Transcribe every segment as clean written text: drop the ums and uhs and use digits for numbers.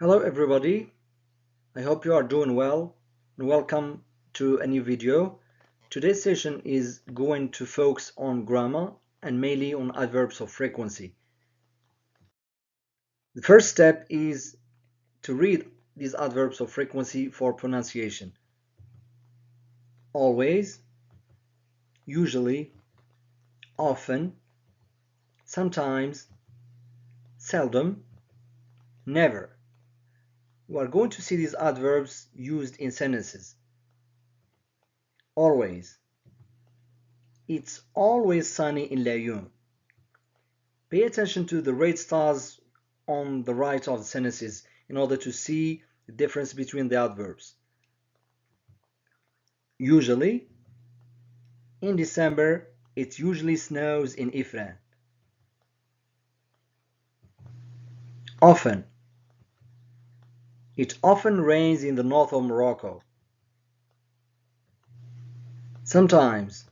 Hello everybody, I hope you are doing well and welcome to a new video. Today's session is going to focus on grammar and mainly on adverbs of frequency. The first step is to read these adverbs of frequency for pronunciation. Always, usually, often, sometimes, seldom, never. We are going to see these adverbs used in sentences. Always. It's always sunny in Laayoune. Pay attention to the red stars on the right of the sentences in order to see the difference between the adverbs. Usually, in December, it usually snows in Ifrane. Often, it often rains in the north of Morocco. Sometimes,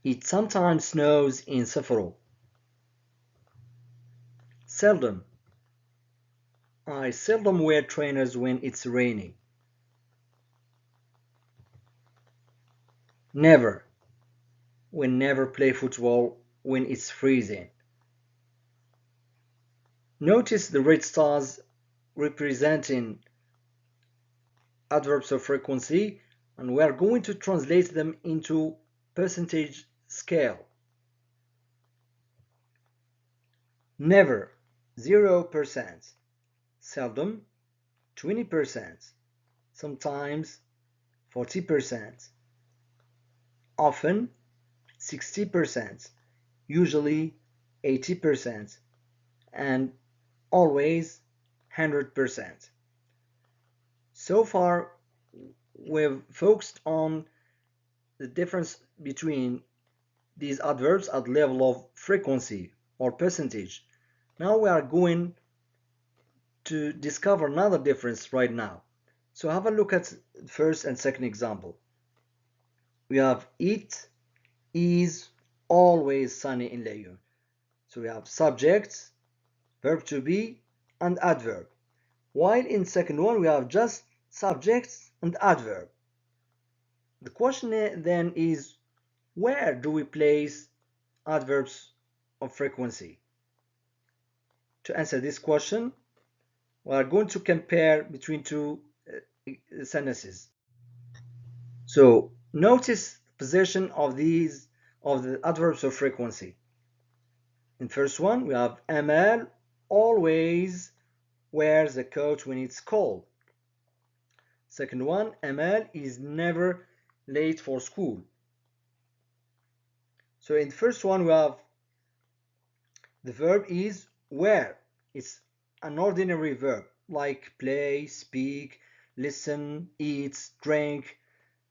it sometimes snows in Safaro. Seldom, I seldom wear trainers when it's raining. Never, we never play football when it's freezing. Notice the red stars representing adverbs of frequency, and we are going to translate them into percentage scale. Never, 0%. Seldom, 20%. Sometimes, 40%. Often, 60%. Usually, 80%. And always, 100%. So far, we've focused on the difference between these adverbs at level of frequency or percentage. Now we are going to discover another difference right now. So have a look at the first and second example. We have it is always sunny in Laayoune. So we have subject, verb to be, and adverb. While in second one we have just subjects and adverb. The question then is, where do we place adverbs of frequency? To answer this question, we are going to compare between two sentences. So notice the position of the adverbs of frequency. In first one, we have Amal always wears a coat when it's cold. Second one, Amal is never late for school. So in the first one, we have the verb is wear. It's an ordinary verb like play, speak, listen, eat, drink,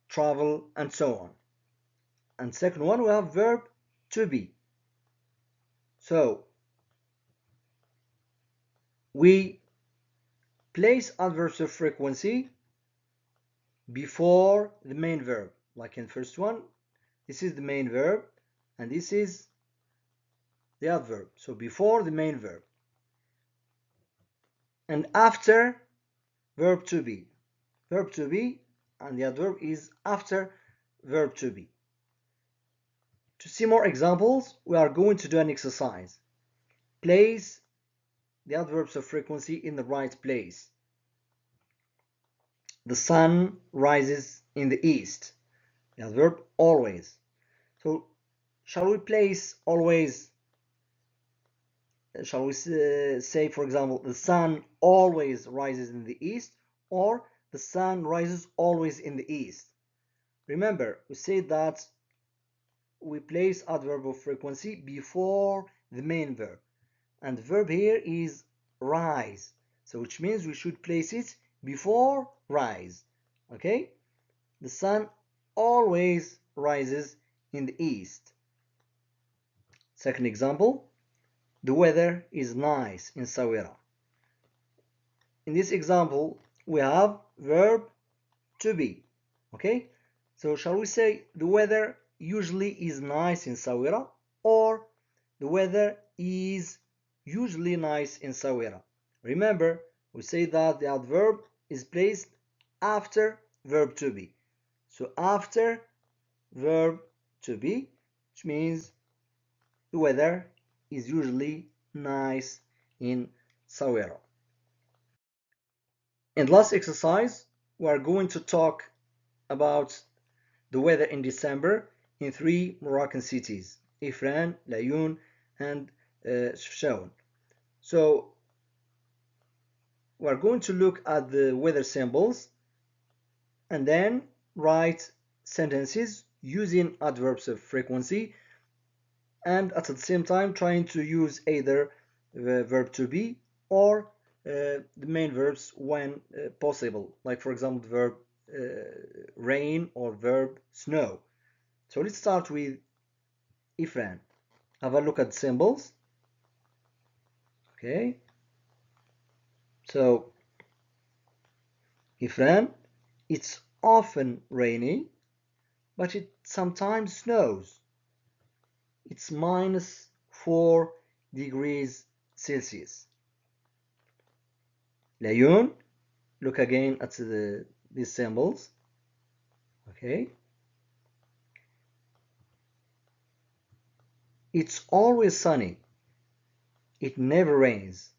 travel, and so on. And second one, we have verb to be. So we place adverbs of frequency before the main verb. Like in first one, this is the main verb and this is the adverb. So before the main verb. And after verb to be. Verb to be and the adverb is after verb to be. To see more examples, we are going to do an exercise. Place the adverbs of frequency in the right place. The sun rises in the east. The adverb always. So shall we place always, shall we say, for example, the sun always rises in the east, or the sun rises always in the east? Remember, we said that we place adverb of frequency before the main verb. And the verb here is rise. So which means we should place it before rise. Okay? The sun always rises in the east. Second example, the weather is nice in Sawira. In this example, we have verb to be. Okay? So shall we say the weather usually is nice in Sawira, or the weather is usually nice in Sawira? Remember, we say that the adverb is placed after verb to be. So after verb to be, which means the weather is usually nice in Sawero. In the last exercise, we are going to talk about the weather in December in 3 Moroccan cities, Ifran, Laayoune, and Chefchaouen. So we're going to look at the weather symbols and then write sentences using adverbs of frequency, and at the same time trying to use either the verb to be or the main verbs when possible, like for example the verb rain or verb snow. So let's start with Ifran. Have a look at symbols. Okay, so Ifran, it's often rainy, but it sometimes snows. It's -4 degrees Celsius. Laayoune, look again at these symbols. Okay, it's always sunny. It never rains.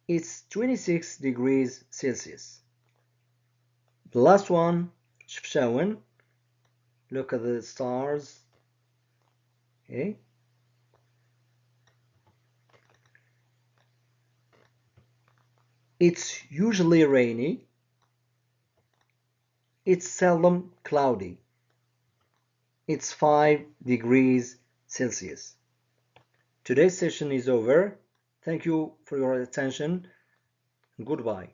It's 26 degrees Celsius. The last one, Chefchaouen, look at the stars. Okay, it's usually rainy. It's seldom cloudy. It's 5 degrees Celsius. Today's session is over. Thank you for your attention. Goodbye.